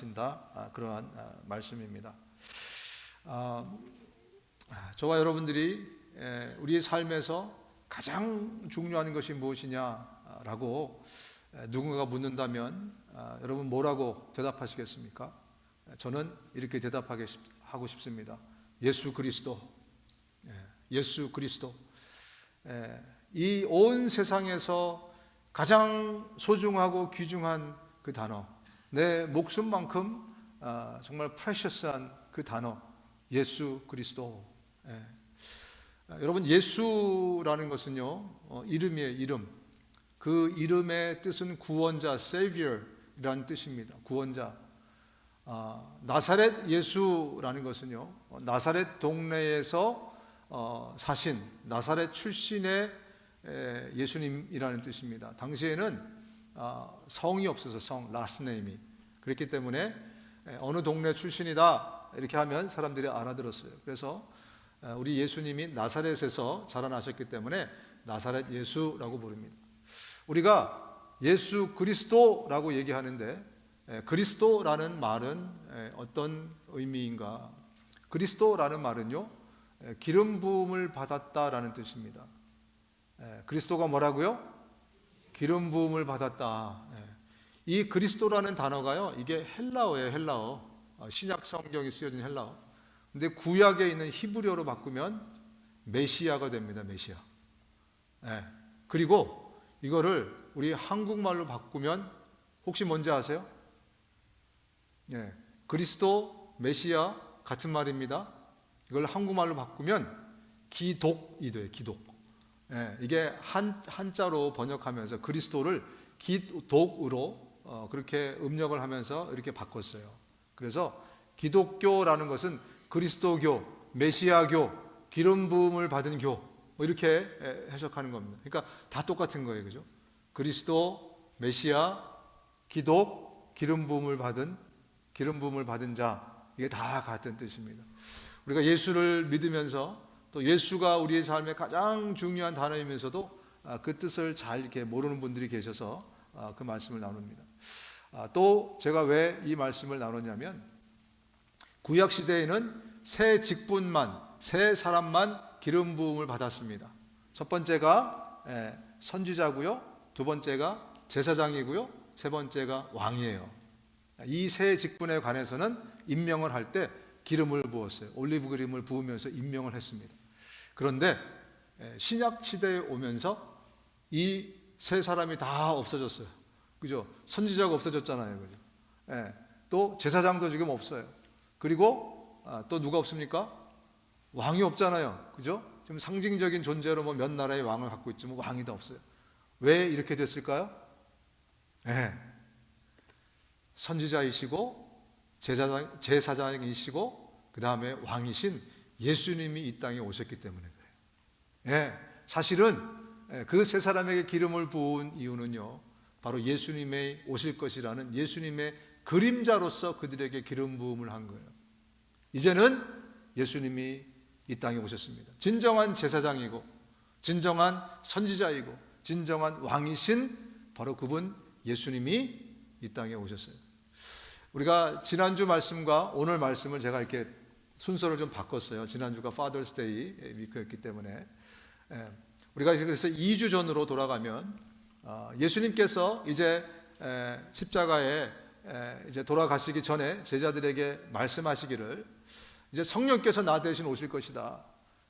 말씀하신다, 그러한 말씀입니다. 저와 여러분들이 우리의 삶에서 가장 중요한 것이 무엇이냐라고 누군가가 묻는다면 여러분 뭐라고 대답하시겠습니까? 저는 이렇게 대답하고 싶습니다. 예수 그리스도. 예수 그리스도. 이 온 세상에서 가장 소중하고 귀중한 그 단어, 내 목숨만큼 정말 프레셔스한 그 단어, 예수 그리스도. 여러분, 예수라는 것은요, 이름이에요. 이름. 그 이름의 뜻은 구원자, Savior이라는 뜻입니다. 구원자. 나사렛 예수라는 것은요, 나사렛 동네에서 사신 나사렛 출신의 예수님이라는 뜻입니다. 당시에는 성이 없어서 성, last name이. 그렇기 때문에 어느 동네 출신이다 이렇게 하면 사람들이 알아들었어요. 그래서 우리 예수님이 나사렛에서 자라나셨기 때문에 나사렛 예수라고 부릅니다. 우리가 예수 그리스도라고 얘기하는데 그리스도라는 말은 어떤 의미인가? 그리스도라는 말은요, 기름 부음을 받았다라는 뜻입니다. 그리스도가 뭐라고요? 기름 부음을 받았다. 이 그리스도라는 단어가요, 이게 헬라어예요. 헬라어. 신약 성경이 쓰여진 헬라어. 근데 구약에 있는 히브리어로 바꾸면 메시아가 됩니다. 메시아. 그리고 이거를 우리 한국말로 바꾸면 혹시 뭔지 아세요? 그리스도, 메시아 같은 말입니다. 이걸 한국말로 바꾸면 기독이 돼요. 기독. 이게 한자로 번역하면서 그리스도를 기독으로 그렇게 음력을 하면서 이렇게 바꿨어요. 그래서 기독교라는 것은 그리스도교, 메시아교, 기름 부음을 받은 교, 이렇게 해석하는 겁니다. 그러니까 다 똑같은 거예요. 그죠? 그리스도, 메시아, 기독, 기름 부음을 받은 자, 이게 다 같은 뜻입니다. 우리가 예수를 믿으면서 또 예수가 우리의 삶의 가장 중요한 단어이면서도 그 뜻을 잘 이렇게 모르는 분들이 계셔서 그 말씀을 나눕니다. 또 제가 왜 이 말씀을 나누냐면, 구약 시대에는 세 직분만, 세 사람만 기름 부음을 받았습니다. 첫 번째가 선지자고요, 두 번째가 제사장이고요, 세 번째가 왕이에요. 이 세 직분에 관해서는 임명을 할 때 기름을 부었어요. 올리브 기름을 부으면서 임명을 했습니다. 그런데 신약 시대에 오면서 이 세 사람이 다 없어졌어요. 그죠? 선지자가 없어졌잖아요. 그죠? 또 제사장도 지금 없어요. 그리고 또 누가 없습니까? 왕이 없잖아요. 그죠? 지금 상징적인 존재로 몇 나라의 왕을 갖고 있지만 왕이 다 없어요. 왜 이렇게 됐을까요? 선지자이시고 제사장이시고 그 다음에 왕이신 예수님이 이 땅에 오셨기 때문에 그래요. 사실은 그 세 사람에게 기름을 부은 이유는요, 바로 예수님의 오실 것이라는 예수님의 그림자로서 그들에게 기름 부음을 한 거예요. 이제는 예수님이 이 땅에 오셨습니다. 진정한 제사장이고 진정한 선지자이고 진정한 왕이신 바로 그분 예수님이 이 땅에 오셨어요. 우리가 지난주 말씀과 오늘 말씀을 제가 이렇게 순서를 좀 바꿨어요. 지난주가 Father's Day 위크였기 때문에 우리가 그래서 2주 전으로 돌아가면 예수님께서 이제 십자가에 이제 돌아가시기 전에 제자들에게 말씀하시기를, 이제 성령께서 나 대신 오실 것이다.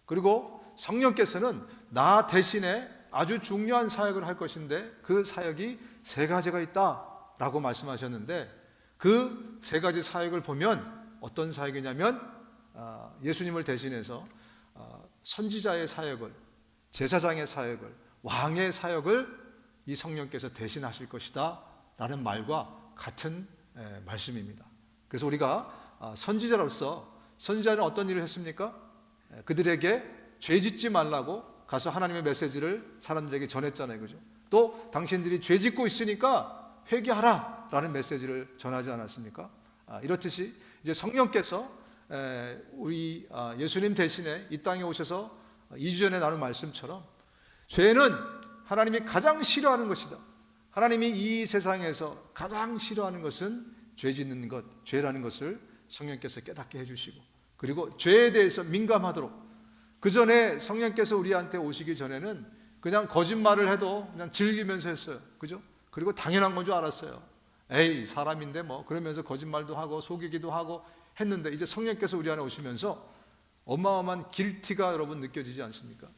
그리고 성령께서는 나 대신에 아주 중요한 사역을 할 것인데 그 사역이 세 가지가 있다라고 말씀하셨는데, 그 세 가지 사역을 보면 어떤 사역이냐면 예수님을 대신해서 선지자의 사역을, 제사장의 사역을, 왕의 사역을 이 성령께서 대신하실 것이다 라는 말과 같은 말씀입니다. 그래서 우리가 선지자로서, 선지자는 어떤 일을 했습니까? 그들에게 죄 짓지 말라고 가서 하나님의 메시지를 사람들에게 전했잖아요. 그죠? 또 당신들이 죄 짓고 있으니까 회개하라 라는 메시지를 전하지 않았습니까? 이렇듯이 이제 성령께서 우리 예수님 대신에 이 땅에 오셔서 2주 전에 나눈 말씀처럼 죄는 하나님이 가장 싫어하는 것이다. 하나님이 이 세상에서 가장 싫어하는 것은 죄 짓는 것, 죄라는 것을 성령께서 깨닫게 해주시고, 그리고 죄에 대해서 민감하도록, 그 전에 성령께서 우리한테 오시기 전에는 그냥 거짓말을 해도 그냥 즐기면서 했어요. 그죠? 그리고 당연한 건 줄 알았어요. 에이, 사람인데 뭐, 그러면서 거짓말도 하고 속이기도 하고 했는데, 이제 성령께서 우리 안에 오시면서 어마어마한 길티가 여러분 느껴지지 않습니까?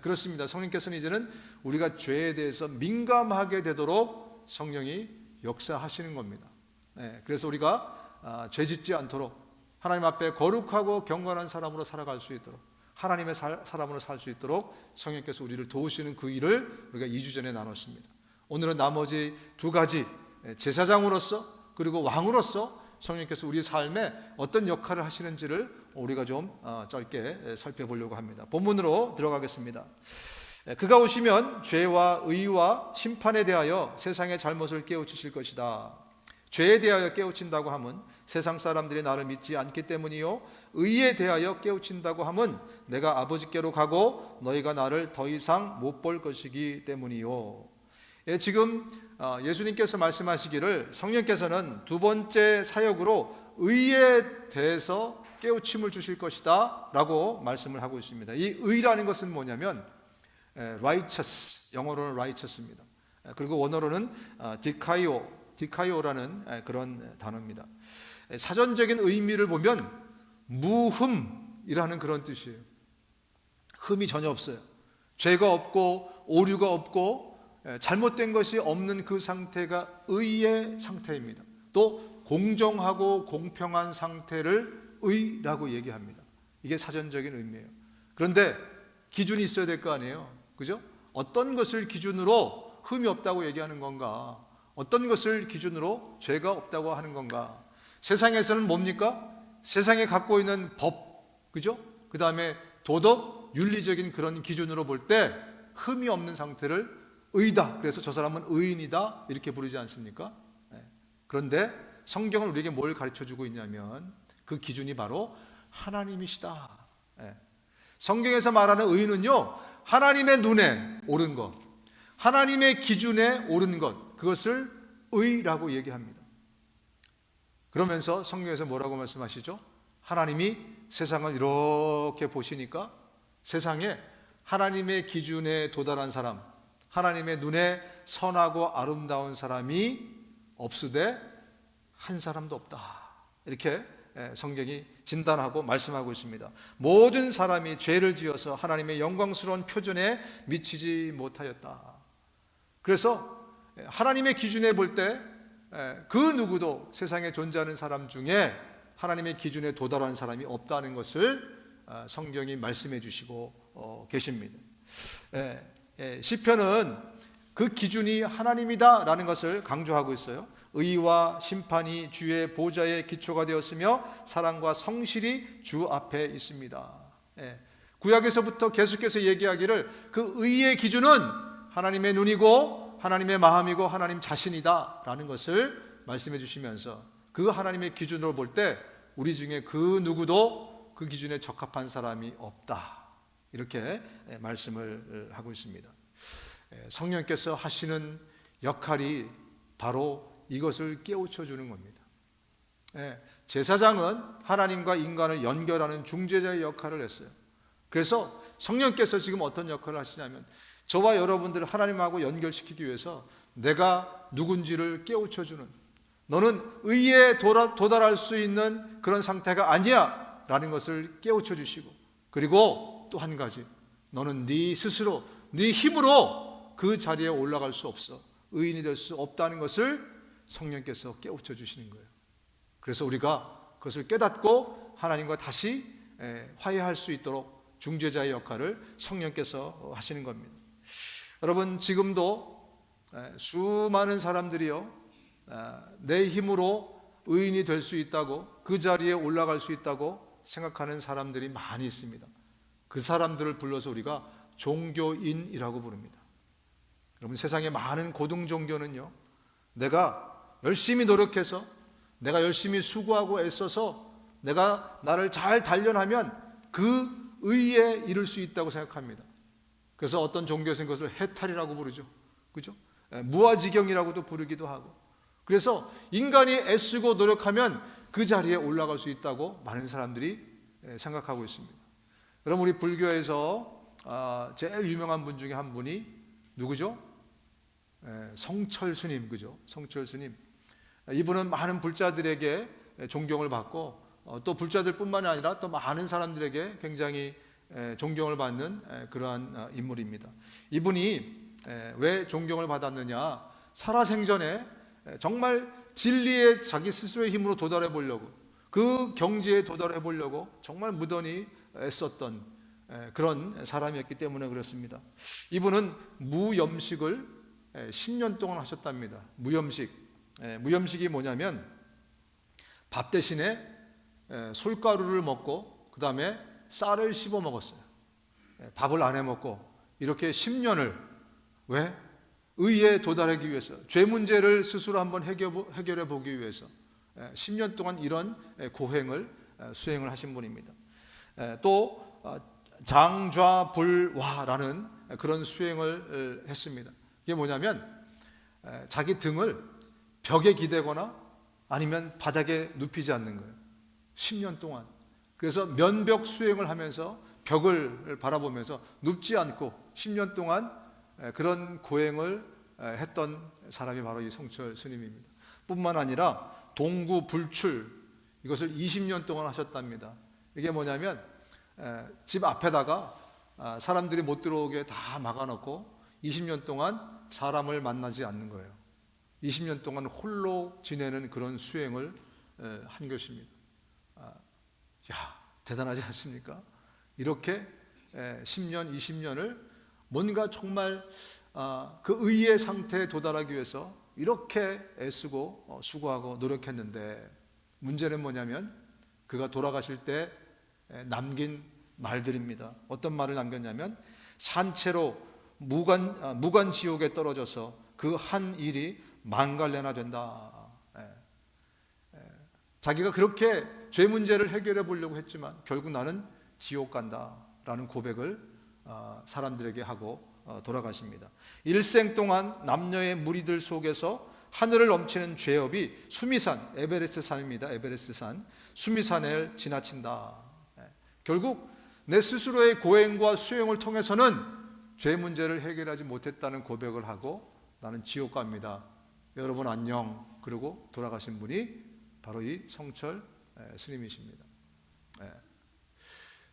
그렇습니다. 성령께서는 이제는 우리가 죄에 대해서 민감하게 되도록 성령이 역사하시는 겁니다. 그래서 우리가 죄 짓지 않도록, 하나님 앞에 거룩하고 경건한 사람으로 살아갈 수 있도록, 하나님의 사람으로 살 수 있도록 성령께서 우리를 도우시는 그 일을 우리가 2주 전에 나눴습니다. 오늘은 나머지 두 가지, 제사장으로서 그리고 왕으로서 성령께서 우리 삶에 어떤 역할을 하시는지를 우리가 좀 짧게 살펴보려고 합니다. 본문으로 들어가겠습니다. 그가 오시면 죄와 의와 심판에 대하여 세상의 잘못을 깨우치실 것이다. 죄에 대하여 깨우친다고 함은 세상 사람들이 나를 믿지 않기 때문이요, 의에 대하여 깨우친다고 함은 내가 아버지께로 가고 너희가 나를 더 이상 못 볼 것이기 때문이요. 지금 예수님께서 말씀하시기를 성령께서는 두 번째 사역으로 의에 대해서 깨우침을 주실 것이다 라고 말씀을 하고 있습니다. 이 의라는 것은 뭐냐면 righteous, 영어로는 righteous입니다. 그리고 원어로는 디카이오라는 그런 단어입니다. 사전적인 의미를 보면 무흠이라는 그런 뜻이에요. 흠이 전혀 없어요. 죄가 없고 오류가 없고 잘못된 것이 없는 그 상태가 의의 상태입니다. 또 공정하고 공평한 상태를 의라고 얘기합니다. 이게 사전적인 의미예요. 그런데 기준이 있어야 될 거 아니에요. 그죠? 어떤 것을 기준으로 흠이 없다고 얘기하는 건가? 어떤 것을 기준으로 죄가 없다고 하는 건가? 세상에서는 뭡니까? 세상에 갖고 있는 법, 그죠? 그 다음에 도덕, 윤리적인 그런 기준으로 볼 때 흠이 없는 상태를 의다. 그래서 저 사람은 의인이다. 이렇게 부르지 않습니까? 그런데 성경은 우리에게 뭘 가르쳐주고 있냐면 그 기준이 바로 하나님이시다. 성경에서 말하는 의는요, 하나님의 눈에 옳은 것, 하나님의 기준에 옳은 것, 그것을 의라고 얘기합니다. 그러면서 성경에서 뭐라고 말씀하시죠? 하나님이 세상을 이렇게 보시니까 세상에 하나님의 기준에 도달한 사람, 하나님의 눈에 선하고 아름다운 사람이 없으되 한 사람도 없다. 이렇게 성경이 진단하고 말씀하고 있습니다. 모든 사람이 죄를 지어서 하나님의 영광스러운 표준에 미치지 못하였다. 그래서 하나님의 기준에 볼 때 그 누구도 세상에 존재하는 사람 중에 하나님의 기준에 도달한 사람이 없다는 것을 성경이 말씀해 주시고 계십니다. 시편은 그 기준이 하나님이다라는 것을 강조하고 있어요. 의와 심판이 주의 보좌의 기초가 되었으며 사랑과 성실이 주 앞에 있습니다. 구약에서부터 계속해서 얘기하기를 그 의의 기준은 하나님의 눈이고 하나님의 마음이고 하나님 자신이다 라는 것을 말씀해 주시면서 그 하나님의 기준으로 볼 때 우리 중에 그 누구도 그 기준에 적합한 사람이 없다, 이렇게 말씀을 하고 있습니다. 성령께서 하시는 역할이 바로 이것을 깨우쳐 주는 겁니다. 제사장은 하나님과 인간을 연결하는 중재자의 역할을 했어요. 그래서 성령께서 지금 어떤 역할을 하시냐면 저와 여러분들을 하나님하고 연결시키기 위해서 내가 누군지를 깨우쳐 주는, 너는 의에 도달할 수 있는 그런 상태가 아니야 라는 것을 깨우쳐 주시고, 그리고 또 한 가지, 너는 네 스스로 네 힘으로 그 자리에 올라갈 수 없어, 의인이 될 수 없다는 것을 성령께서 깨우쳐 주시는 거예요. 그래서 우리가 그것을 깨닫고 하나님과 다시 화해할 수 있도록 중재자의 역할을 성령께서 하시는 겁니다. 여러분, 지금도 수많은 사람들이요, 내 힘으로 의인이 될 수 있다고, 그 자리에 올라갈 수 있다고 생각하는 사람들이 많이 있습니다. 그 사람들을 불러서 우리가 종교인이라고 부릅니다. 여러분, 세상에 많은 고등 종교는요, 내가 열심히 노력해서, 내가 열심히 수고하고 애써서 내가 나를 잘 단련하면 그 의에 이를 수 있다고 생각합니다. 그래서 어떤 종교에서는 그것을 해탈이라고 부르죠. 그죠? 무아지경이라고도 부르기도 하고. 그래서 인간이 애쓰고 노력하면 그 자리에 올라갈 수 있다고 많은 사람들이 생각하고 있습니다. 그럼 우리 불교에서 제일 유명한 분 중에 한 분이 누구죠? 성철 스님, 그죠? 성철 스님. 이분은 많은 불자들에게 존경을 받고 또 불자들뿐만이 아니라 또 많은 사람들에게 굉장히 존경을 받는 그러한 인물입니다. 이분이 왜 존경을 받았느냐? 살아생전에 정말 진리에 자기 스스로의 힘으로 도달해 보려고, 그 경지에 도달해 보려고 정말 무던히 애썼던 그런 사람이었기 때문에 그렇습니다. 이분은 무염식을 10년 동안 하셨답니다. 무염식이 뭐냐면 밥 대신에 솔가루를 먹고 그 다음에 쌀을 씹어 먹었어요. 밥을 안 해 먹고 이렇게 10년을, 왜? 의에 도달하기 위해서, 죄 문제를 스스로 한번 해결해 보기 위해서 10년 동안 이런 고행을 수행을 하신 분입니다. 또 장좌불화라는 그런 수행을 했습니다. 이게 뭐냐면 자기 등을 벽에 기대거나 아니면 바닥에 눕히지 않는 거예요. 10년 동안. 그래서 면벽 수행을 하면서 벽을 바라보면서 눕지 않고 10년 동안 그런 고행을 했던 사람이 바로 이 성철 스님입니다. 뿐만 아니라 동구불출, 이것을 20년 동안 하셨답니다. 이게 뭐냐면 집 앞에다가 사람들이 못 들어오게 다 막아놓고 20년 동안 사람을 만나지 않는 거예요. 20년 동안 홀로 지내는 그런 수행을 한 것입니다. 대단하지 않습니까? 이렇게 10년, 20년을 뭔가 정말 그 의의 상태에 도달하기 위해서 이렇게 애쓰고 수고하고 노력했는데, 문제는 뭐냐면 그가 돌아가실 때 남긴 말들입니다. 어떤 말을 남겼냐면 산채로 무간 지옥에 떨어져서 그 한 일이 만갈래나 된다. 자기가 그렇게 죄 문제를 해결해 보려고 했지만 결국 나는 지옥 간다라는 고백을 사람들에게 하고 돌아가십니다. 일생 동안 남녀의 무리들 속에서 하늘을 넘치는 죄업이 수미산, 에베레스트 산입니다. 에베레스트 산, 수미산을 지나친다. 결국 내 스스로의 고행과 수행을 통해서는 죄 문제를 해결하지 못했다는 고백을 하고 나는 지옥 갑니다. 여러분 안녕. 그러고 돌아가신 분이 바로 이 성철 스님이십니다.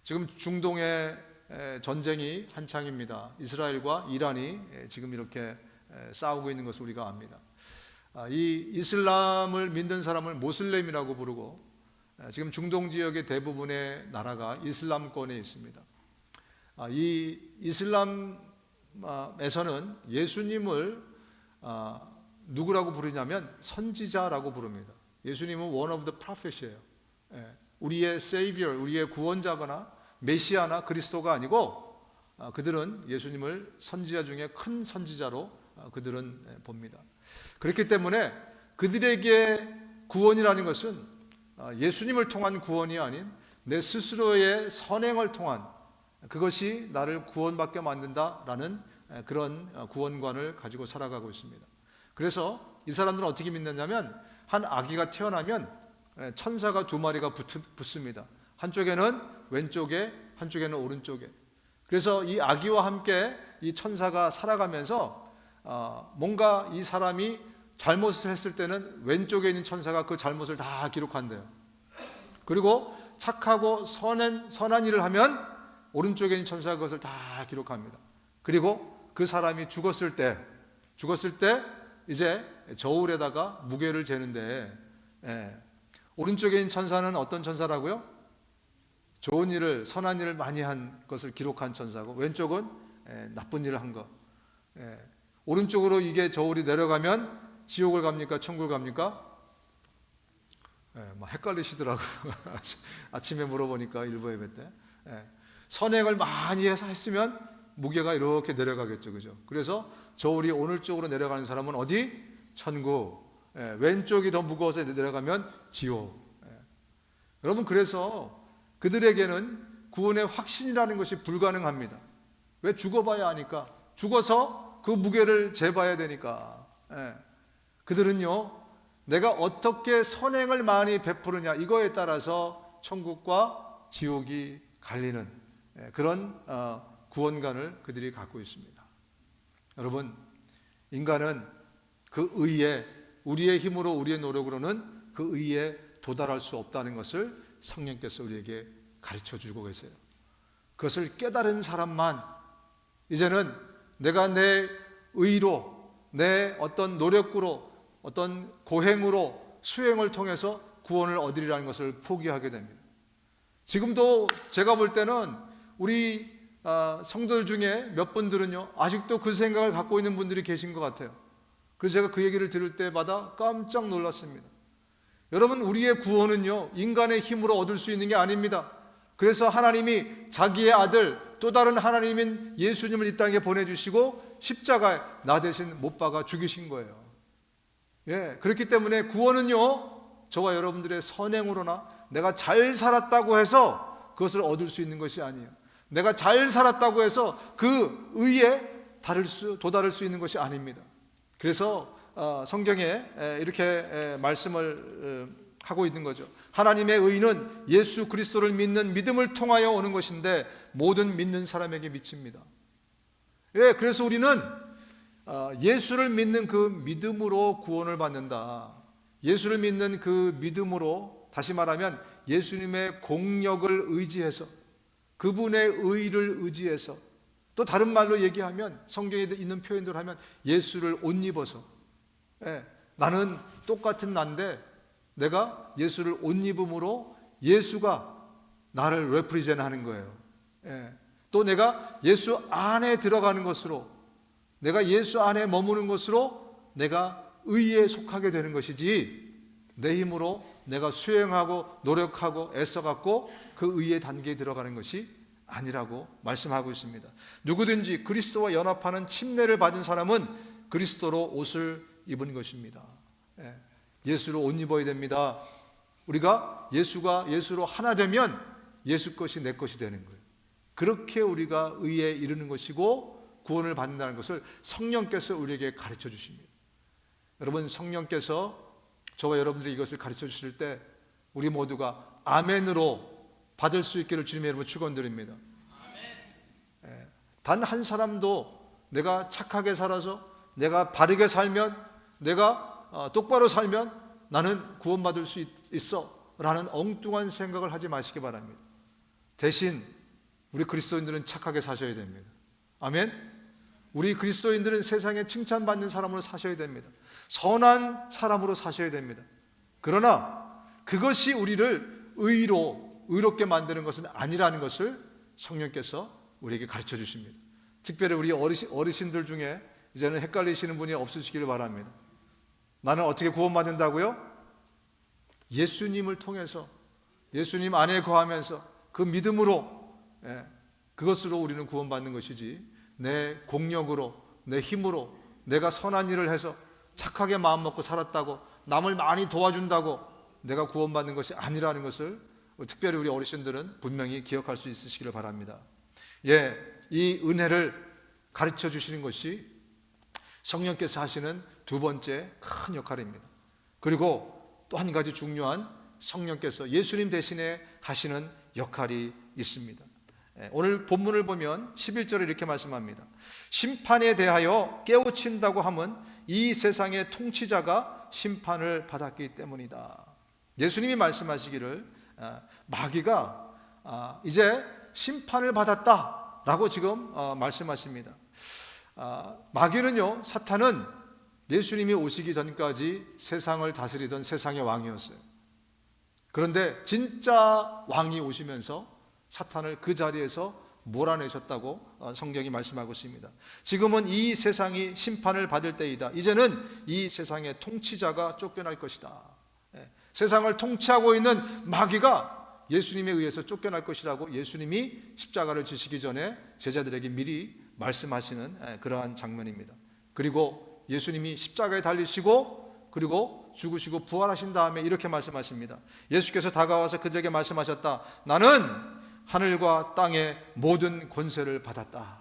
지금 중동의 전쟁이 한창입니다. 이스라엘과 이란이 지금 이렇게 싸우고 있는 것을 우리가 압니다. 이 이슬람을 믿는 사람을 모슬렘이라고 부르고 지금 중동 지역의 대부분의 나라가 이슬람권에 있습니다. 이 이슬람에서는 예수님을 누구라고 부르냐면 선지자라고 부릅니다. 예수님은 one of the prophet이에요. 우리의 savior, 우리의 구원자거나 메시아나 그리스도가 아니고 그들은 예수님을 선지자 중에 큰 선지자로 그들은 봅니다. 그렇기 때문에 그들에게 구원이라는 것은 예수님을 통한 구원이 아닌 내 스스로의 선행을 통한, 그것이 나를 구원받게 만든다라는 그런 구원관을 가지고 살아가고 있습니다. 그래서 이 사람들은 어떻게 믿느냐면 한 아기가 태어나면 천사가 2마리가 붙습니다. 한쪽에는 왼쪽에, 한쪽에는 오른쪽에. 그래서 이 아기와 함께 이 천사가 살아가면서 뭔가 이 사람이 잘못을 했을 때는 왼쪽에 있는 천사가 그 잘못을 다 기록한대요. 그리고 착하고 선한 일을 하면 오른쪽에 있는 천사가 그것을 다 기록합니다. 그리고 그 사람이 죽었을 때 이제 저울에다가 무게를 재는데 오른쪽에 있는 천사는 어떤 천사라고요? 좋은 일을, 선한 일을 많이 한 것을 기록한 천사고, 왼쪽은 나쁜 일을 한 것. 오른쪽으로 이게 저울이 내려가면 지옥을 갑니까? 천국을 갑니까? 막 헷갈리시더라고요. 아침에 물어보니까 일부 예배 때. 선행을 많이 해서 했으면 무게가 이렇게 내려가겠죠. 그죠? 그래서 저울이 오늘 쪽으로 내려가는 사람은 어디? 천국. 왼쪽이 더 무거워서 내려가면 지옥. 여러분, 그래서 그들에게는 구원의 확신이라는 것이 불가능합니다. 왜? 죽어봐야 하니까. 죽어서 그 무게를 재봐야 되니까. 그들은요, 내가 어떻게 선행을 많이 베푸느냐, 이거에 따라서 천국과 지옥이 갈리는 그런 구원관을 그들이 갖고 있습니다. 여러분, 인간은 그 의에, 우리의 힘으로, 우리의 노력으로는 그 의에 도달할 수 없다는 것을 성령께서 우리에게 가르쳐 주고 계세요. 그것을 깨달은 사람만 이제는 내가 내 의로, 내 어떤 노력으로, 어떤 고행으로, 수행을 통해서 구원을 얻으리라는 것을 포기하게 됩니다. 지금도 제가 볼 때는 우리 성도들 중에 몇 분들은요, 아직도 그 생각을 갖고 있는 분들이 계신 것 같아요. 그래서 제가 그 얘기를 들을 때마다 깜짝 놀랐습니다. 여러분, 우리의 구원은요, 인간의 힘으로 얻을 수 있는 게 아닙니다. 그래서 하나님이 자기의 아들, 또 다른 하나님인 예수님을 이 땅에 보내주시고 십자가에 나 대신 못 박아 죽이신 거예요. 그렇기 때문에 구원은요, 저와 여러분들의 선행으로나 내가 잘 살았다고 해서 그것을 얻을 수 있는 것이 아니에요. 내가 잘 살았다고 해서 그 의에 도달할 수 있는 것이 아닙니다. 그래서 성경에 이렇게 말씀을 하고 있는 거죠. 하나님의 의는 예수 그리스도를 믿는 믿음을 통하여 오는 것인데 모든 믿는 사람에게 미칩니다. 그래서 우리는 예수를 믿는 그 믿음으로 구원을 받는다. 예수를 믿는 그 믿음으로, 다시 말하면 예수님의 공력을 의지해서, 그분의 의를 의지해서, 또 다른 말로 얘기하면, 성경에 있는 표현대로 하면 예수를 옷 입어서, 나는 똑같은 나인데 내가 예수를 옷 입음으로 예수가 나를 레프리젠 하는 거예요. 또 내가 예수 안에 들어가는 것으로, 내가 예수 안에 머무는 것으로 내가 의에 속하게 되는 것이지, 내 힘으로 내가 수행하고 노력하고 애써갖고 그 의의 단계에 들어가는 것이 아니라고 말씀하고 있습니다. 누구든지 그리스도와 연합하는 침례를 받은 사람은 그리스도로 옷을 입은 것입니다. 예수로 옷 입어야 됩니다. 우리가 예수로 하나 되면 예수 것이 내 것이 되는 거예요. 그렇게 우리가 의에 이르는 것이고 구원을 받는다는 것을 성령께서 우리에게 가르쳐 주십니다. 여러분, 성령께서 저와 여러분들이 이것을 가르쳐 주실 때 우리 모두가 아멘으로 받을 수 있기를 주님의 이름으로 축원드립니다. 단 한 사람도 내가 착하게 살아서, 내가 바르게 살면, 내가 똑바로 살면 나는 구원받을 수 있어 라는 엉뚱한 생각을 하지 마시기 바랍니다. 대신 우리 그리스도인들은 착하게 사셔야 됩니다. 아멘. 우리 그리스도인들은 세상에 칭찬받는 사람으로 사셔야 됩니다. 선한 사람으로 사셔야 됩니다. 그러나 그것이 우리를 의롭게 만드는 것은 아니라는 것을 성령께서 우리에게 가르쳐 주십니다. 특별히 우리 어르신들 중에 이제는 헷갈리시는 분이 없으시기를 바랍니다. 나는 어떻게 구원받는다고요? 예수님을 통해서, 예수님 안에 거하면서 그 믿음으로, 그것으로 우리는 구원받는 것이지, 내 공력으로, 내 힘으로 내가 선한 일을 해서 착하게 마음먹고 살았다고, 남을 많이 도와준다고 내가 구원받는 것이 아니라는 것을 특별히 우리 어르신들은 분명히 기억할 수 있으시기를 바랍니다. 이 은혜를 가르쳐 주시는 것이 성령께서 하시는 두 번째 큰 역할입니다. 그리고 또 한 가지 중요한 성령께서 예수님 대신에 하시는 역할이 있습니다. 오늘 본문을 보면 11절에 이렇게 말씀합니다. 심판에 대하여 깨우친다고 함은 이 세상의 통치자가 심판을 받았기 때문이다. 예수님이 말씀하시기를 마귀가 이제 심판을 받았다라고 지금 말씀하십니다. 마귀는요, 사탄은 예수님이 오시기 전까지 세상을 다스리던 세상의 왕이었어요. 그런데 진짜 왕이 오시면서 사탄을 그 자리에서 몰아내셨다고 성경이 말씀하고 있습니다. 지금은 이 세상이 심판을 받을 때이다. 이제는 이 세상의 통치자가 쫓겨날 것이다. 세상을 통치하고 있는 마귀가 예수님에 의해서 쫓겨날 것이라고 예수님이 십자가를 지시기 전에 제자들에게 미리 말씀하시는 그러한 장면입니다. 그리고 예수님이 십자가에 달리시고 그리고 죽으시고 부활하신 다음에 이렇게 말씀하십니다. 예수께서 다가와서 그들에게 말씀하셨다. 나는 하늘과 땅의 모든 권세를 받았다.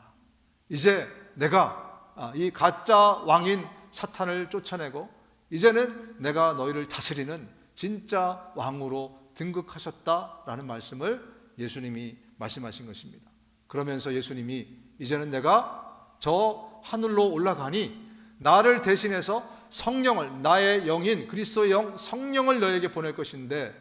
이제 내가 이 가짜 왕인 사탄을 쫓아내고 이제는 내가 너희를 다스리는 진짜 왕으로 등극하셨다라는 말씀을 예수님이 말씀하신 것입니다. 그러면서 예수님이 이제는 내가 저 하늘로 올라가니 나를 대신해서 성령을, 나의 영인 그리스도의 영 성령을 너에게 보낼 것인데,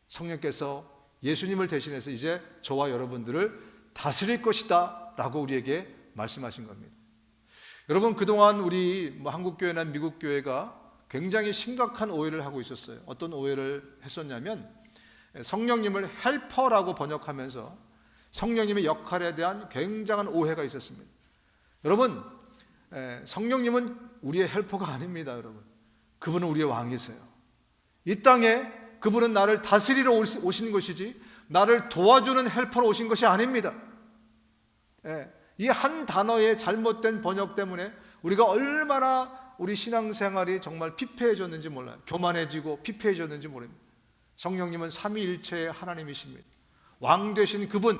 성령께서 예수님을 대신해서 이제 저와 여러분들을 다스릴 것이다 라고 우리에게 말씀하신 겁니다. 여러분, 그동안 우리 한국교회나 미국교회가 굉장히 심각한 오해를 하고 있었어요. 어떤 오해를 했었냐면, 성령님을 헬퍼라고 번역하면서 성령님의 역할에 대한 굉장한 오해가 있었습니다. 여러분, 성령님은 우리의 헬퍼가 아닙니다. 여러분, 그분은 우리의 왕이세요. 이 땅에 그분은 나를 다스리러 오신 것이지 나를 도와주는 헬퍼로 오신 것이 아닙니다. 이 한 단어의 잘못된 번역 때문에 우리가 얼마나 우리 신앙생활이 정말 피폐해졌는지 몰라요. 교만해지고 피폐해졌는지 모릅니다. 성령님은 삼위일체의 하나님이십니다. 왕 되신 그분,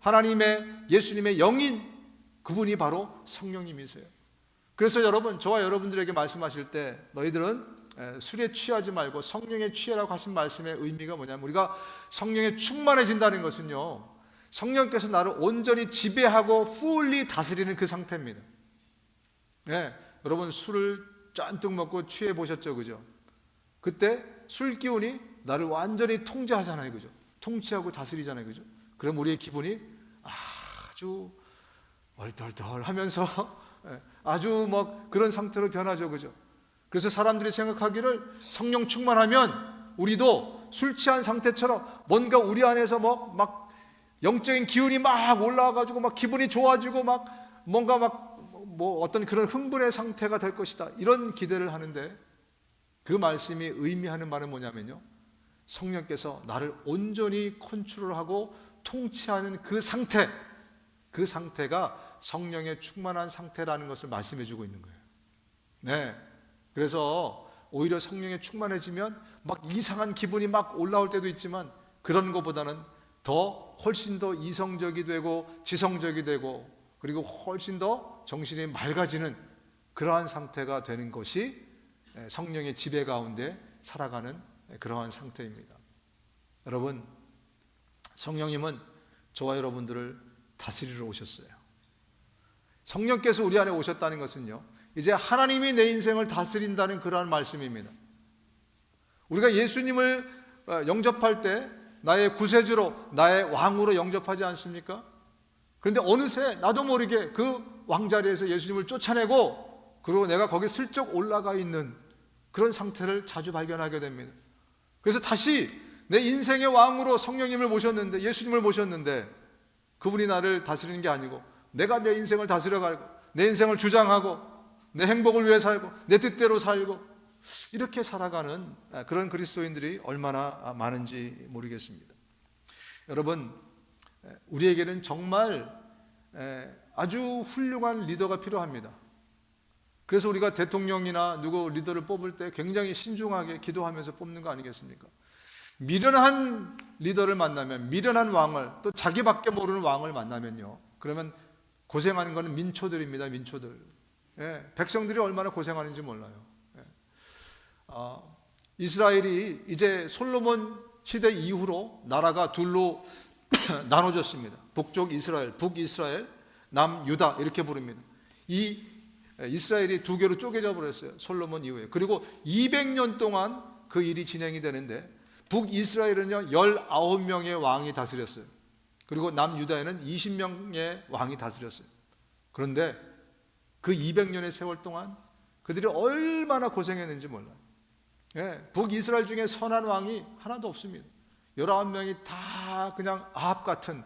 하나님의 예수님의 영인 그분이 바로 성령님이세요. 그래서 여러분, 저와 여러분들에게 말씀하실 때 너희들은 술에 취하지 말고 성령에 취하라고 하신 말씀의 의미가 뭐냐면, 우리가 성령에 충만해진다는 것은요, 성령께서 나를 온전히 지배하고 fully 다스리는 그 상태입니다. 여러분, 술을 잔뜩 먹고 취해 보셨죠? 그죠? 그때 술 기운이 나를 완전히 통제하잖아요. 그죠? 통치하고 다스리잖아요. 그죠? 그럼 우리의 기분이 아주 얼떨떨 하면서 아주 그런 상태로 변하죠. 그죠? 그래서 사람들이 생각하기를 성령 충만하면 우리도 술 취한 상태처럼 뭔가 우리 안에서 막 영적인 기운이 막 올라와가지고 막 기분이 좋아지고 뭔가 어떤 그런 흥분의 상태가 될 것이다, 이런 기대를 하는데, 그 말씀이 의미하는 말은 뭐냐면요, 성령께서 나를 온전히 컨트롤하고 통치하는 그 상태, 그 상태가 성령의 충만한 상태라는 것을 말씀해 주고 있는 거예요. 그래서 오히려 성령에 충만해지면 막 이상한 기분이 막 올라올 때도 있지만, 그런 것보다는 훨씬 더 이성적이 되고 지성적이 되고, 그리고 훨씬 더 정신이 맑아지는 그러한 상태가 되는 것이 성령의 지배 가운데 살아가는 그러한 상태입니다. 여러분, 성령님은 저와 여러분들을 다스리러 오셨어요. 성령께서 우리 안에 오셨다는 것은요, 이제 하나님이 내 인생을 다스린다는 그러한 말씀입니다. 우리가 예수님을 영접할 때 나의 구세주로, 나의 왕으로 영접하지 않습니까? 그런데 어느새 나도 모르게 그 왕자리에서 예수님을 쫓아내고, 그리고 내가 거기 슬쩍 올라가 있는 그런 상태를 자주 발견하게 됩니다. 그래서 다시 내 인생의 왕으로 성령님을 모셨는데, 예수님을 모셨는데, 그분이 나를 다스리는 게 아니고 내가 내 인생을 다스려가고 내 인생을 주장하고 내 행복을 위해 살고 내 뜻대로 살고, 이렇게 살아가는 그런 그리스도인들이 얼마나 많은지 모르겠습니다. 여러분, 우리에게는 정말 아주 훌륭한 리더가 필요합니다. 그래서 우리가 대통령이나 누구 리더를 뽑을 때 굉장히 신중하게 기도하면서 뽑는 거 아니겠습니까? 미련한 리더를 만나면, 미련한 왕을, 또 자기밖에 모르는 왕을 만나면요, 그러면 고생하는 것은 민초들입니다. 민초들. 백성들이 얼마나 고생하는지 몰라요. 이스라엘이 이제 솔로몬 시대 이후로 나라가 둘로 나눠졌습니다. 북쪽 이스라엘, 북이스라엘, 남유다, 이렇게 부릅니다. 이 이스라엘이 두 개로 쪼개져 버렸어요, 솔로몬 이후에. 그리고 200년 동안 그 일이 진행이 되는데, 북이스라엘은요 19명의 왕이 다스렸어요. 그리고 남유다에는 20명의 왕이 다스렸어요. 그런데 그 200년의 세월 동안 그들이 얼마나 고생했는지 몰라요. 북이스라엘 중에 선한 왕이 하나도 없습니다. 19명이 다 그냥 아합 같은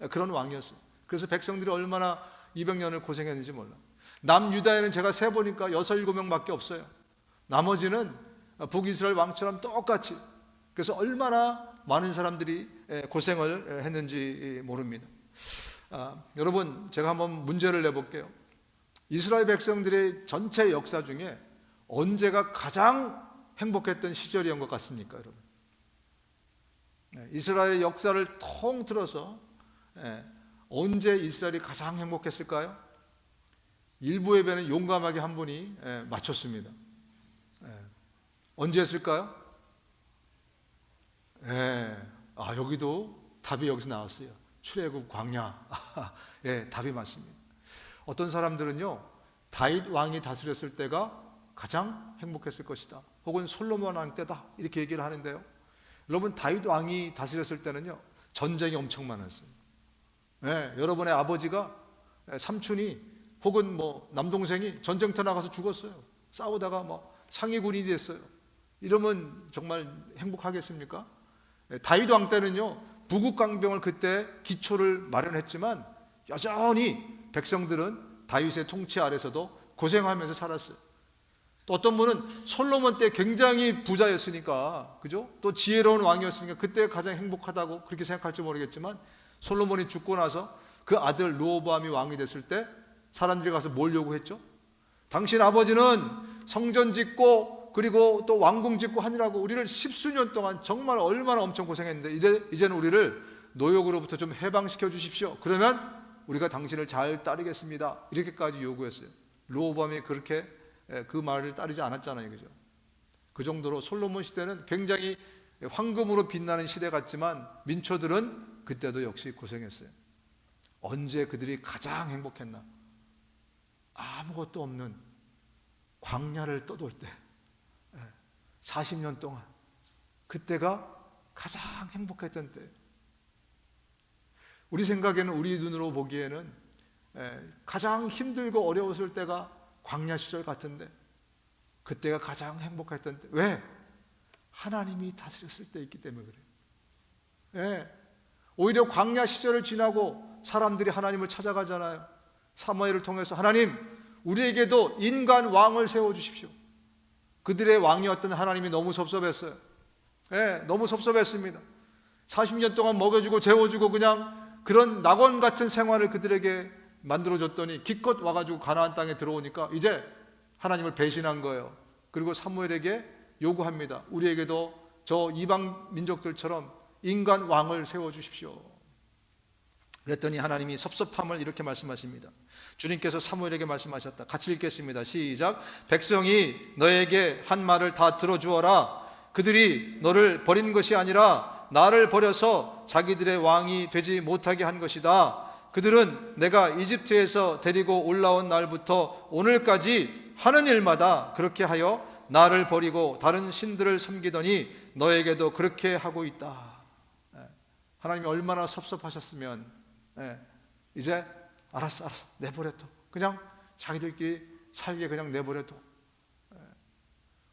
그런 왕이었어요. 그래서 백성들이 얼마나 200년을 고생했는지 몰라요. 남유다에는 제가 세보니까 6, 7명밖에 없어요. 나머지는 북이스라엘 왕처럼 똑같이. 그래서 얼마나 많은 사람들이 고생을 했는지 모릅니다. 여러분, 제가 한번 문제를 내볼게요. 이스라엘 백성들의 전체 역사 중에 언제가 가장 행복했던 시절이었던 것 같습니까, 여러분? 이스라엘 역사를 통틀어서 언제 이스라엘이 가장 행복했을까요? 일부 예배는 용감하게 한 분이 맞췄습니다. 언제 했을까요? 여기도 답이 여기서 나왔어요. 출애굽 광야. 답이 맞습니다. 어떤 사람들은요, 다윗 왕이 다스렸을 때가 가장 행복했을 것이다, 혹은 솔로몬 왕 때다, 이렇게 얘기를 하는데요, 여러분, 다윗 왕이 다스렸을 때는요, 전쟁이 엄청 많았어요. 여러분의 아버지가, 삼촌이, 혹은 남동생이 전쟁터 나가서 죽었어요. 싸우다가 상위 군인이 됐어요. 이러면 정말 행복하겠습니까? 다윗 왕 때는요, 부국강병을 그때 기초를 마련했지만 여전히 백성들은 다윗의 통치 아래서도 고생하면서 살았어요. 또 어떤 분은 솔로몬 때 굉장히 부자였으니까, 그죠? 또 지혜로운 왕이었으니까 그때 가장 행복하다고 그렇게 생각할지 모르겠지만, 솔로몬이 죽고 나서 그 아들 르호보암이 왕이 됐을 때 사람들이 가서 뭘 요구했죠? 당신 아버지는 성전 짓고 그리고 또 왕궁 짓고 하느라고 우리를 십수년 동안 정말 얼마나 엄청 고생했는데 이제는 우리를 노역으로부터 좀 해방시켜 주십시오. 그러면 우리가 당신을 잘 따르겠습니다. 이렇게까지 요구했어요. 르호보암이 그렇게 그 말을 따르지 않았잖아요, 그죠? 그 정도로 솔로몬 시대는 굉장히 황금으로 빛나는 시대 같지만 민초들은 그때도 역시 고생했어요. 언제 그들이 가장 행복했나? 아무것도 없는 광야를 떠돌 때, 40년 동안, 그때가 가장 행복했던 때예요. 우리 생각에는, 우리 눈으로 보기에는 가장 힘들고 어려웠을 때가 광야 시절 같은데, 그때가 가장 행복했던 때. 왜? 하나님이 다스렸을 때 있기 때문에 그래요. 오히려 광야 시절을 지나고 사람들이 하나님을 찾아가잖아요. 사무엘을 통해서 하나님, 우리에게도 인간 왕을 세워주십시오. 그들의 왕이었던 하나님이 너무 섭섭했어요. 너무 섭섭했습니다. 40년 동안 먹여주고 재워주고 그냥 그런 낙원 같은 생활을 그들에게 만들어줬더니 기껏 와가지고 가나안 땅에 들어오니까 이제 하나님을 배신한 거예요. 그리고 사무엘에게 요구합니다. 우리에게도 저 이방 민족들처럼 인간 왕을 세워주십시오. 그랬더니 하나님이 섭섭함을 이렇게 말씀하십니다. 주님께서 사무엘에게 말씀하셨다. 같이 읽겠습니다. 시작. 백성이 너에게 한 말을 다 들어주어라. 그들이 너를 버린 것이 아니라 나를 버려서 자기들의 왕이 되지 못하게 한 것이다. 그들은 내가 이집트에서 데리고 올라온 날부터 오늘까지 하는 일마다 그렇게 하여 나를 버리고 다른 신들을 섬기더니 너에게도 그렇게 하고 있다. 하나님이 얼마나 섭섭하셨으면 이제 알았어 내버려둬, 그냥 자기들끼리 살게 그냥 내버려둬.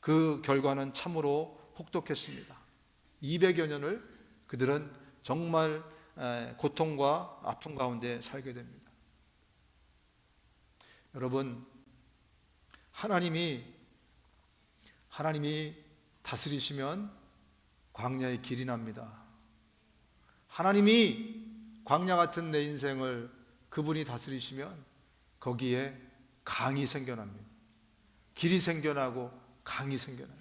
그 결과는 참으로 혹독했습니다. 200여 년을 그들은 정말 고통과 아픔 가운데 살게 됩니다. 여러분, 하나님이 다스리시면 광야의 길이 납니다. 하나님이 광야 같은 내 인생을 그분이 다스리시면 거기에 강이 생겨납니다. 길이 생겨나고 강이 생겨나요.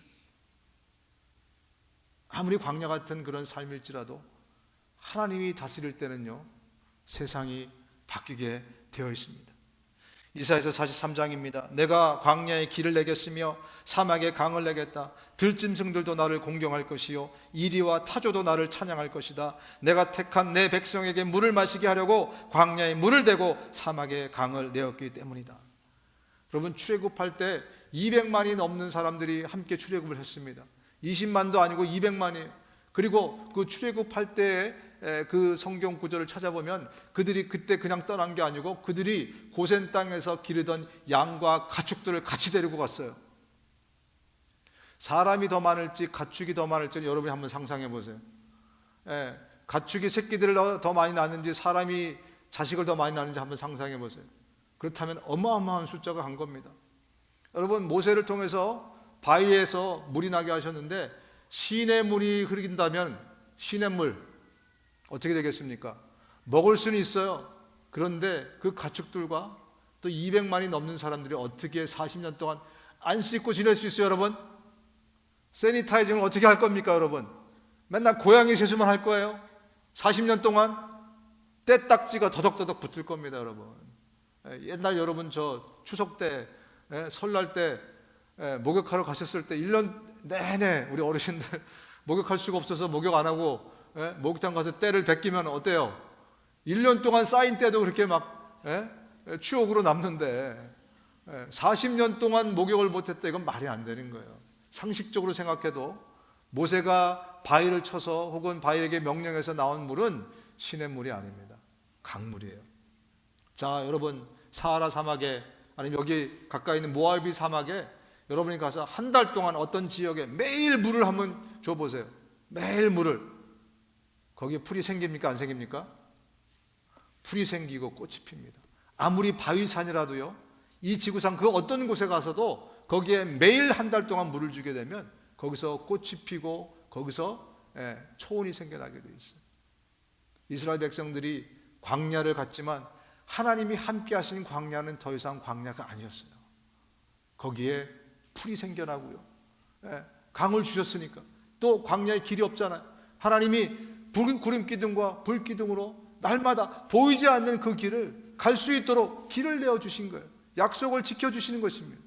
아무리 광야 같은 그런 삶일지라도 하나님이 다스릴 때는요, 세상이 바뀌게 되어 있습니다. 이사야서 43장입니다. 내가 광야에 길을 내겠으며 사막에 강을 내겠다. 들짐승들도 나를 공경할 것이요 이리와 타조도 나를 찬양할 것이다. 내가 택한 내 백성에게 물을 마시게 하려고 광야에 물을 대고 사막에 강을 내었기 때문이다. 여러분, 출애굽할 때 200만이 넘는 사람들이 함께 출애굽을 했습니다. 20만도 아니고 200만이에요. 그리고 그 출애굽할 때에 그 성경 구절을 찾아보면 그들이 그때 그냥 떠난 게 아니고 그들이 고센 땅에서 기르던 양과 가축들을 같이 데리고 갔어요. 사람이 더 많을지 가축이 더 많을지 여러분이 한번 상상해 보세요. 가축이 새끼들을 더 많이 낳는지 사람이 자식을 더 많이 낳는지 한번 상상해 보세요. 그렇다면 어마어마한 숫자가 간 겁니다. 여러분, 모세를 통해서 바위에서 물이 나게 하셨는데 시냇물이 흐른다면 시냇물 어떻게 되겠습니까? 먹을 수는 있어요. 그런데 그 가축들과 또 200만이 넘는 사람들이 어떻게 40년 동안 안 씻고 지낼 수 있어요, 여러분? 세니타이징을 어떻게 할 겁니까, 여러분? 맨날 고양이 세수만 할 거예요? 40년 동안 때딱지가 더덕더덕 붙을 겁니다, 여러분. 옛날 여러분 저 추석 때, 설날 때 목욕하러 가셨을 때 1년 내내 우리 어르신들 목욕할 수가 없어서 목욕 안 하고 목욕탕 가서 때를 벗기면 어때요? 1년 동안 쌓인 때도 그렇게 막 추억으로 남는데 40년 동안 목욕을 못했다, 이건 말이 안 되는 거예요. 상식적으로 생각해도 모세가 바위를 쳐서 혹은 바위에게 명령해서 나온 물은 신의 물이 아닙니다. 강물이에요. 자, 여러분 사하라 사막에, 아니면 여기 가까이 있는 모아비 사막에 여러분이 가서 한 달 동안 어떤 지역에 매일 물을 한번 줘보세요. 매일 물을. 거기에 풀이 생깁니까? 안 생깁니까? 풀이 생기고 꽃이 핍니다. 아무리 바위산이라도요, 이 지구상 그 어떤 곳에 가서도 거기에 매일 한 달 동안 물을 주게 되면 거기서 꽃이 피고 거기서 초원이 생겨나게 되어 있어요. 이스라엘 백성들이 광야를 갔지만 하나님이 함께 하신 광야는 더 이상 광야가 아니었어요. 거기에 풀이 생겨나고요, 강을 주셨으니까. 또 광야에 길이 없잖아요. 하나님이 붉은 구름 기둥과 불 기둥으로 날마다 보이지 않는 그 길을 갈 수 있도록 길을 내어주신 거예요. 약속을 지켜주시는 것입니다.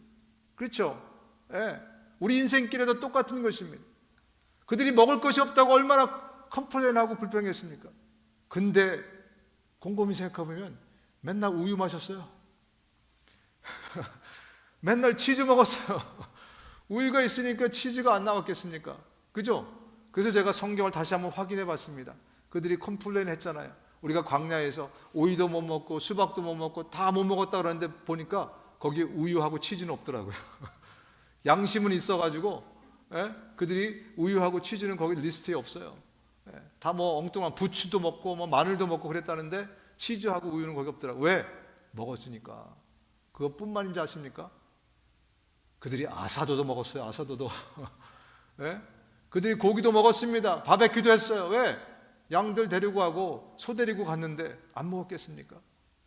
그렇죠? 우리 인생길에도 똑같은 것입니다. 그들이 먹을 것이 없다고 얼마나 컴플레인하고 불평했습니까? 근데 곰곰이 생각해보면 맨날 우유 마셨어요. 맨날 치즈 먹었어요. 우유가 있으니까 치즈가 안 나왔겠습니까? 그죠? 그래서 제가 성경을 다시 한번 확인해 봤습니다. 그들이 컴플레인 했잖아요. 우리가 광야에서 오이도 못 먹고 수박도 못 먹고 다 못 먹었다 그러는데 보니까 거기에 우유하고 치즈는 없더라고요. 양심은 있어가지고 그들이 우유하고 치즈는 거기 리스트에 없어요. 다 뭐 엉뚱한 부추도 먹고 뭐 마늘도 먹고 그랬다는데 치즈하고 우유는 거기 없더라고요. 왜? 먹었으니까. 그것뿐만인지 아십니까? 그들이 아사도도 먹었어요. 아사도도. 그들이 고기도 먹었습니다. 바베큐도 했어요. 왜? 양들 데리고 가고 소 데리고 갔는데 안 먹었겠습니까?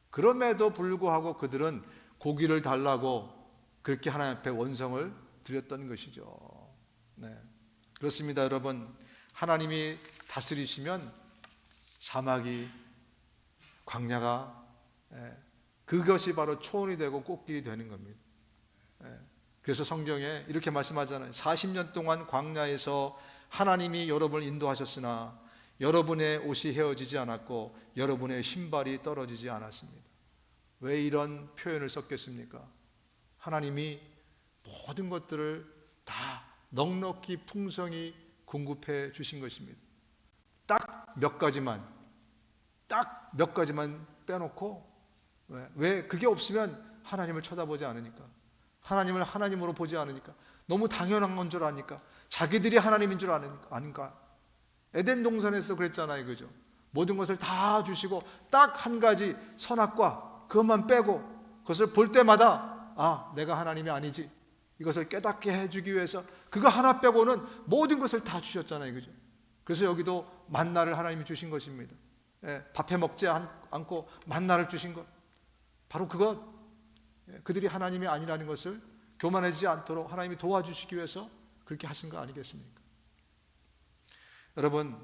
그럼에도 불구하고 그들은 고기를 달라고 그렇게 하나님 앞에 원성을 드렸던 것이죠. 그렇습니다, 여러분. 하나님이 다스리시면 사막이, 광야가, 그것이 바로 초원이 되고 꽃길이 되는 겁니다. 그래서 성경에 이렇게 말씀하잖아요. 40년 동안 광야에서 하나님이 여러분을 인도하셨으나 여러분의 옷이 헤어지지 않았고 여러분의 신발이 떨어지지 않았습니다. 왜 이런 표현을 썼겠습니까? 하나님이 모든 것들을 다 넉넉히 풍성히 공급해 주신 것입니다. 딱 몇 가지만 빼놓고, 왜? 그게 없으면 하나님을 쳐다보지 않으니까, 하나님을 하나님으로 보지 않으니까, 너무 당연한 건 줄 아니까, 자기들이 하나님인 줄 아니까. 에덴 동산에서 그랬잖아요, 그죠? 모든 것을 다 주시고 딱 한 가지 선악과 그것만 빼고, 그것을 볼 때마다 내가 하나님이 아니지, 이것을 깨닫게 해주기 위해서 그거 하나 빼고는 모든 것을 다 주셨잖아요, 그죠? 그래서 여기도 만나를 하나님이 주신 것입니다. 밥해 먹지 않고 만나를 주신 것, 바로 그것, 그들이 하나님이 아니라는 것을 교만하지 않도록 하나님이 도와주시기 위해서 그렇게 하신 거 아니겠습니까? 여러분,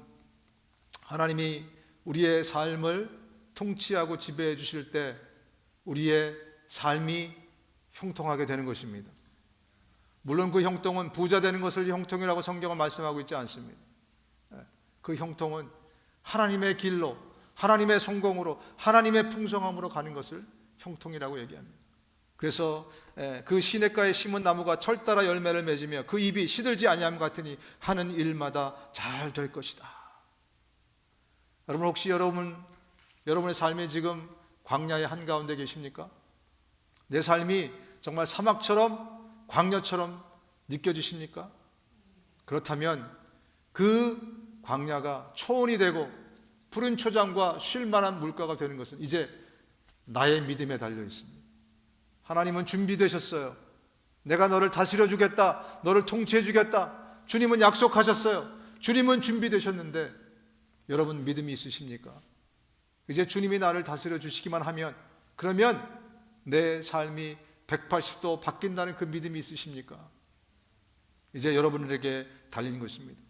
하나님이 우리의 삶을 통치하고 지배해 주실 때 우리의 삶이 형통하게 되는 것입니다. 물론 그 형통은 부자 되는 것을 형통이라고 성경은 말씀하고 있지 않습니다. 그 형통은 하나님의 길로, 하나님의 성공으로, 하나님의 풍성함으로 가는 것을 형통이라고 얘기합니다. 그래서 그 시냇가에 심은 나무가 철따라 열매를 맺으며 그 잎이 시들지 아니함 같으니 하는 일마다 잘 될 것이다. 여러분, 혹시 여러분의 삶이 지금 광야의 한가운데 계십니까? 내 삶이 정말 사막처럼 광야처럼 느껴지십니까? 그렇다면 그 광야가 초원이 되고 푸른 초장과 쉴 만한 물가가 되는 것은 이제 나의 믿음에 달려 있습니다. 하나님은 준비되셨어요. 내가 너를 다스려 주겠다, 너를 통치해 주겠다, 주님은 약속하셨어요. 주님은 준비되셨는데 여러분 믿음이 있으십니까? 이제 주님이 나를 다스려 주시기만 하면, 그러면 내 삶이 180도 바뀐다는 그 믿음이 있으십니까? 이제 여러분에게 달린 것입니다.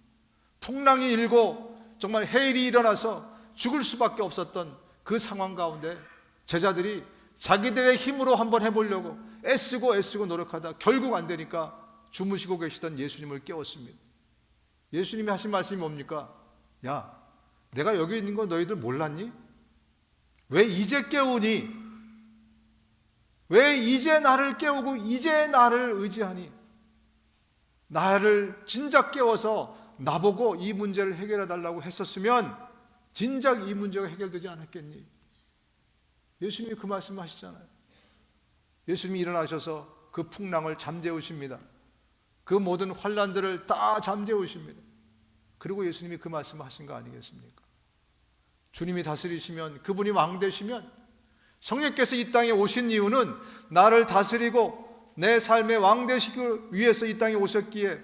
풍랑이 일고 정말 해일이 일어나서 죽을 수밖에 없었던 그 상황 가운데 제자들이 자기들의 힘으로 한번 해보려고 애쓰고 노력하다 결국 안 되니까 주무시고 계시던 예수님을 깨웠습니다. 예수님이 하신 말씀이 뭡니까? 야, 내가 여기 있는 거 너희들 몰랐니? 왜 이제 깨우니? 왜 이제 나를 깨우고 이제 나를 의지하니? 나를 진작 깨워서 나보고 이 문제를 해결해 달라고 했었으면 진작 이 문제가 해결되지 않았겠니? 예수님이 그 말씀 하시잖아요. 예수님이 일어나셔서 그 풍랑을 잠재우십니다. 그 모든 환난들을 다 잠재우십니다. 그리고 예수님이 그 말씀을 하신 거 아니겠습니까? 주님이 다스리시면, 그분이 왕 되시면, 성령께서 이 땅에 오신 이유는 나를 다스리고 내 삶의 왕 되시기 위해서 이 땅에 오셨기에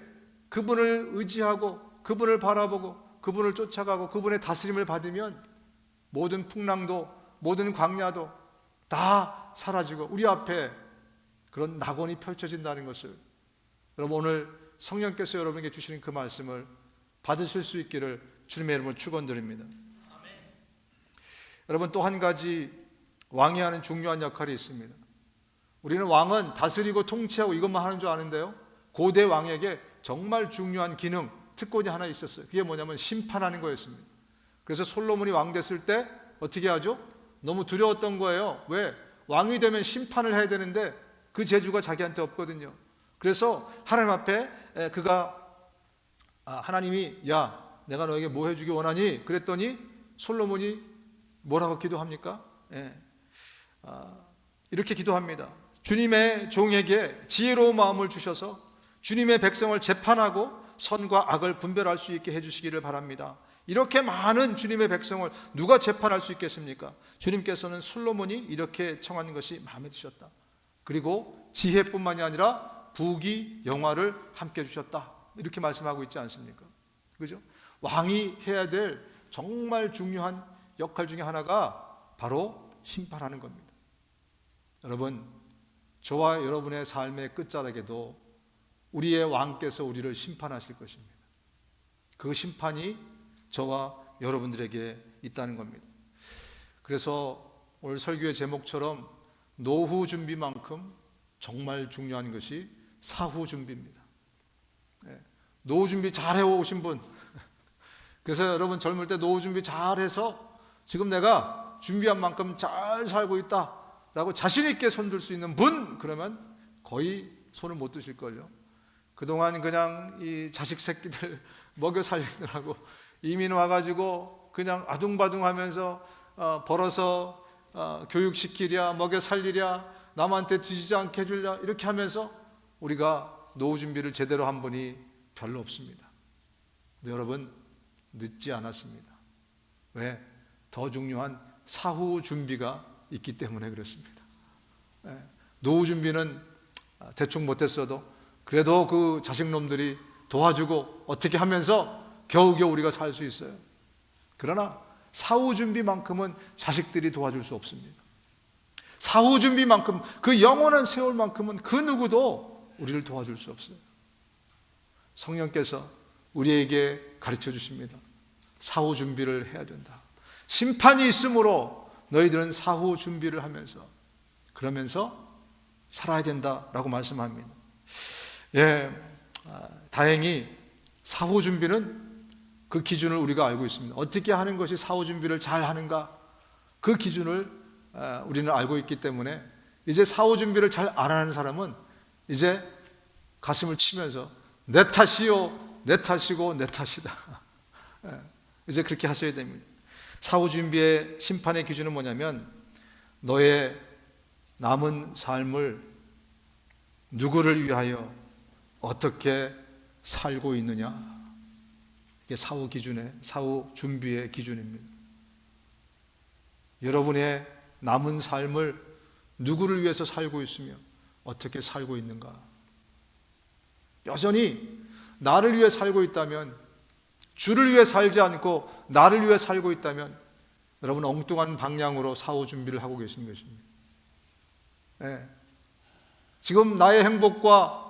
그분을 의지하고 그분을 바라보고 그분을 쫓아가고 그분의 다스림을 받으면 모든 풍랑도 모든 광야도 다 사라지고 우리 앞에 그런 낙원이 펼쳐진다는 것을, 여러분 오늘 성령께서 여러분에게 주시는 그 말씀을 받으실 수 있기를 주님의 이름으로 축원드립니다. 여러분 또 한 가지 왕이 하는 중요한 역할이 있습니다. 우리는 왕은 다스리고 통치하고 이것만 하는 줄 아는데요, 고대 왕에게 정말 중요한 기능, 특권이 하나 있었어요. 그게 뭐냐면 심판하는 거였습니다. 그래서 솔로몬이 왕 됐을 때 어떻게 하죠? 너무 두려웠던 거예요. 왜? 왕이 되면 심판을 해야 되는데 그 재주가 자기한테 없거든요. 그래서 하나님 앞에 그가 하나님이 야, 내가 너에게 뭐 해주기 원하니? 그랬더니 솔로몬이 뭐라고 기도합니까? 이렇게 기도합니다. 주님의 종에게 지혜로운 마음을 주셔서 주님의 백성을 재판하고 선과 악을 분별할 수 있게 해주시기를 바랍니다. 이렇게 많은 주님의 백성을 누가 재판할 수 있겠습니까? 주님께서는 솔로몬이 이렇게 청하는 것이 마음에 드셨다. 그리고 지혜뿐만이 아니라 부귀 영화를 함께 주셨다. 이렇게 말씀하고 있지 않습니까? 그죠? 왕이 해야 될 정말 중요한 역할 중에 하나가 바로 심판하는 겁니다. 여러분, 저와 여러분의 삶의 끝자락에도 우리의 왕께서 우리를 심판하실 것입니다. 그 심판이 저와 여러분들에게 있다는 겁니다. 그래서 오늘 설교의 제목처럼 노후 준비만큼 정말 중요한 것이 사후 준비입니다. 노후 준비 잘 해오신 분, 그래서 여러분 젊을 때 노후 준비 잘해서 지금 내가 준비한 만큼 잘 살고 있다라고 자신 있게 손들 수 있는 분, 그러면 거의 손을 못 드실걸요. 그동안 그냥 이 자식 새끼들 먹여 살리느라고 이민 와가지고 그냥 아둥바둥하면서 벌어서 교육시키랴 먹여 살리랴 남한테 뒤지지 않게 해주랴 이렇게 하면서 우리가 노후 준비를 제대로 한 분이 별로 없습니다. 근데 여러분 늦지 않았습니다. 왜? 더 중요한 사후 준비가 있기 때문에 그렇습니다. 노후 준비는 대충 못했어도 그래도 그 자식놈들이 도와주고 어떻게 하면서 겨우겨우 우리가 살 수 있어요. 그러나 사후 준비만큼은 자식들이 도와줄 수 없습니다. 사후 준비만큼, 그 영원한 세월만큼은 그 누구도 우리를 도와줄 수 없어요. 성령께서 우리에게 가르쳐 주십니다. 사후 준비를 해야 된다. 심판이 있으므로 너희들은 사후 준비를 하면서 그러면서 살아야 된다라고 말씀합니다. 다행히 사후 준비는 그 기준을 우리가 알고 있습니다. 어떻게 하는 것이 사후 준비를 잘 하는가, 그 기준을 우리는 알고 있기 때문에 이제 사후 준비를 잘 안 하는 사람은 이제 가슴을 치면서 내 탓이요, 내 탓이고 내 탓이다. 이제 그렇게 하셔야 됩니다. 사후 준비의 심판의 기준은 뭐냐면 너의 남은 삶을 누구를 위하여 어떻게 살고 있느냐, 이게 사후 기준의, 사후 준비의 기준입니다. 여러분의 남은 삶을 누구를 위해서 살고 있으며 어떻게 살고 있는가. 여전히 나를 위해 살고 있다면, 주를 위해 살지 않고 나를 위해 살고 있다면 여러분 엉뚱한 방향으로 사후 준비를 하고 계신 것입니다. 지금 나의 행복과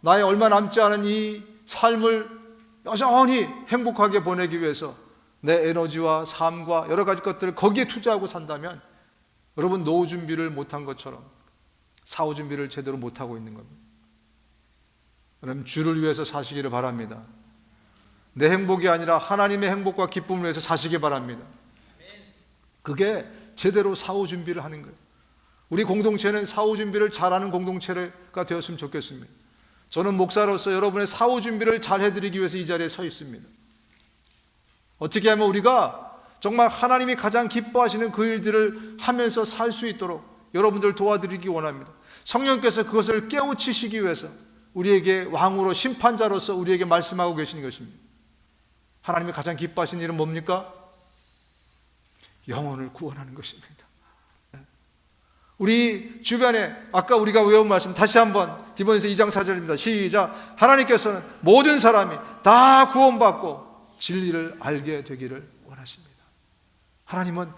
나의 얼마 남지 않은 이 삶을 여전히 행복하게 보내기 위해서 내 에너지와 삶과 여러 가지 것들을 거기에 투자하고 산다면 여러분 노후 준비를 못한 것처럼 사후 준비를 제대로 못하고 있는 겁니다. 여러분, 주를 위해서 사시기를 바랍니다. 내 행복이 아니라 하나님의 행복과 기쁨을 위해서 사시기 바랍니다. 그게 제대로 사후 준비를 하는 거예요. 우리 공동체는 사후 준비를 잘하는 공동체가 되었으면 좋겠습니다. 저는 목사로서 여러분의 사후 준비를 잘 해드리기 위해서 이 자리에 서 있습니다. 어떻게 하면 우리가 정말 하나님이 가장 기뻐하시는 그 일들을 하면서 살 수 있도록 여러분들 도와드리기 원합니다. 성령께서 그것을 깨우치시기 위해서 우리에게 왕으로 심판자로서 우리에게 말씀하고 계시는 것입니다. 하나님이 가장 기뻐하시는 일은 뭡니까? 영혼을 구원하는 것입니다. 우리 주변에 아까 우리가 외운 말씀 다시 한번 디모데서 2장 4절입니다. 시작. 하나님께서는 모든 사람이 다 구원받고 진리를 알게 되기를 원하십니다. 하나님은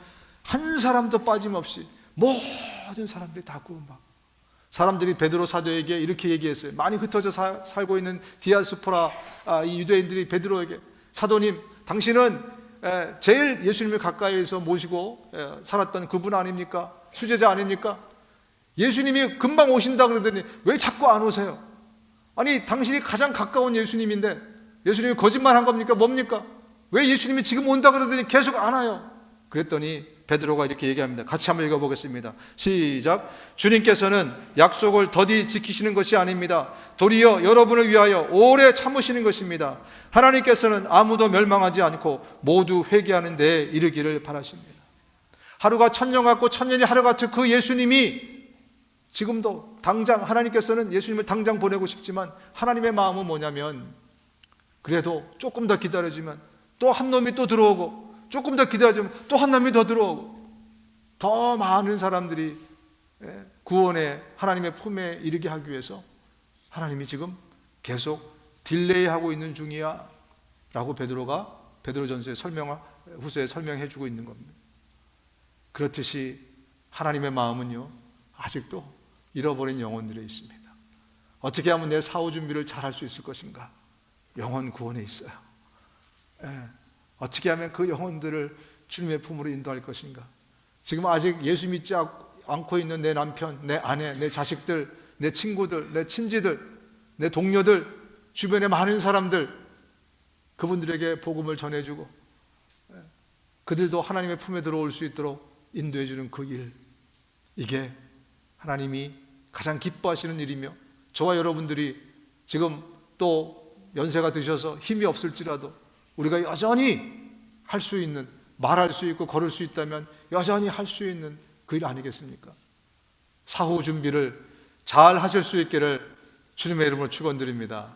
한 사람도 빠짐없이 모든 사람들이 다 구원받고, 사람들이 베드로 사도에게 이렇게 얘기했어요. 많이 흩어져 살고 있는 디아스포라 이 유대인들이 베드로에게, 사도님, 당신은 제일 예수님을 가까이에서 모시고 살았던 그분 아닙니까? 수제자 아닙니까? 예수님이 금방 오신다 그러더니 왜 자꾸 안 오세요? 아니, 당신이 가장 가까운 예수님인데 예수님이 거짓말한 겁니까? 뭡니까? 왜 예수님이 지금 온다 그러더니 계속 안 와요? 그랬더니 베드로가 이렇게 얘기합니다. 같이 한번 읽어보겠습니다. 시작. 주님께서는 약속을 더디 지키시는 것이 아닙니다. 도리어 여러분을 위하여 오래 참으시는 것입니다. 하나님께서는 아무도 멸망하지 않고 모두 회개하는 데에 이르기를 바라십니다. 하루가 천년 같고 천년이 하루 같은 그 예수님이 지금도 당장, 하나님께서는 예수님을 당장 보내고 싶지만 하나님의 마음은 뭐냐면, 그래도 조금 더 기다려주면 또 한 놈이 또 들어오고, 조금 더 기다려주면 또 한 놈이 더 들어오고, 더 많은 사람들이 구원의 하나님의 품에 이르게 하기 위해서 하나님이 지금 계속 딜레이하고 있는 중이야 라고 베드로가 베드로전서의 후서에 설명해 주고 있는 겁니다. 그렇듯이 하나님의 마음은요, 아직도 잃어버린 영혼들에 있습니다. 어떻게 하면 내 사후 준비를 잘 할 수 있을 것인가? 영혼 구원에 있어요. 어떻게 하면 그 영혼들을 주님의 품으로 인도할 것인가? 지금 아직 예수 믿지 않고 있는 내 남편, 내 아내, 내 자식들, 내 친구들, 내 친지들, 내 동료들, 주변의 많은 사람들, 그분들에게 복음을 전해주고 그들도 하나님의 품에 들어올 수 있도록 인도해주는 그 일, 이게 하나님이 가장 기뻐하시는 일이며, 저와 여러분들이 지금 또 연세가 드셔서 힘이 없을지라도 우리가 여전히 할 수 있는, 말할 수 있고 걸을 수 있다면 여전히 할 수 있는 그 일 아니겠습니까? 사후 준비를 잘 하실 수 있기를 주님의 이름으로 축원드립니다.